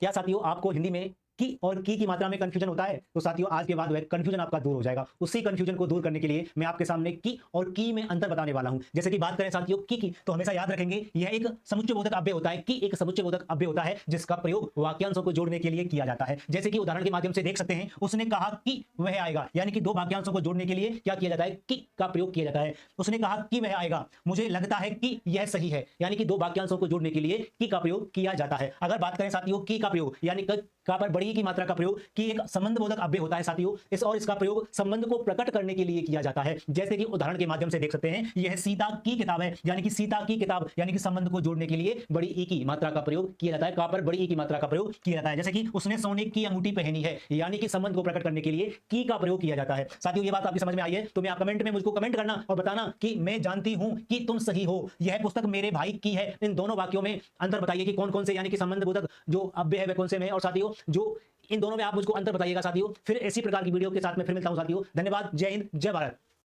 क्या साथियों आपको हिंदी में की और की मात्रा में कंफ्यूजन होता है? तो साथियों आज के बाद वह कंफ्यूजन आपका दूर हो जाएगा। उसी कंफ्यूजन को दूर करने के लिए मैं आपके सामने की और की में अंतर बताने वाला हूं। जैसे कि बात करें साथियों की तो हमेशा याद रखेंगे यह एक समुच्चयबोधक अव्यय होता है। की एक समुच्चयबोधक अव्यय होता है जिसका प्रयोग वाक्यांशों को जोड़ने के लिए किया जाता है। जैसे कि उदाहरण के माध्यम से देख सकते हैं, उसने कहा कि वह आएगा, यानी कि दो वाक्यांशों को जोड़ने के लिए क्या किया जाता है? की का प्रयोग किया जाता है। उसने कहा कि वह आएगा, मुझे लगता है कि यह सही है, यानी कि दो वाक्यांशों को जोड़ने के लिए की का प्रयोग किया जाता है। अगर बात करें साथियों की का प्रयोग यानी का पर बड़ी की मात्रा का प्रयोग की एक संबंध बोधक अव्यय होता है साथियों। इस और इसका प्रयोग संबंध को प्रकट करने के लिए किया जाता है। जैसे कि उदाहरण के माध्यम से देख सकते हैं, यह सीता की किताब है, यानी कि सीता की किताब, यानी कि संबंध को जोड़ने के लिए बड़ी ई की मात्रा का प्रयोग किया जाता है। का पर बड़ी ई की मात्रा का प्रयोग किया जाता है। जैसे कि उसने सोने की अंगूठी पहनी है, यानी कि संबंध को प्रकट करने के लिए की का प्रयोग किया जाता है। साथियों ये बात आपकी समझ में आई है तो मैं आप कमेंट में मुझको कमेंट करना और बताना कि मैं जानती हूं कि तुम सही हो, यह पुस्तक मेरे भाई की है। इन दोनों वाक्यों में अंतर बताइए कि कौन कौन से यानी कि संबंध बोधक जो अव्यय है वे कौन से में, और साथियों जो इन दोनों में आप मुझको अंतर बताइएगा साथियों। फिर इसी प्रकार की वीडियो के साथ में फिर मिलता हूं साथियों। धन्यवाद। जय हिंद, जय भारत।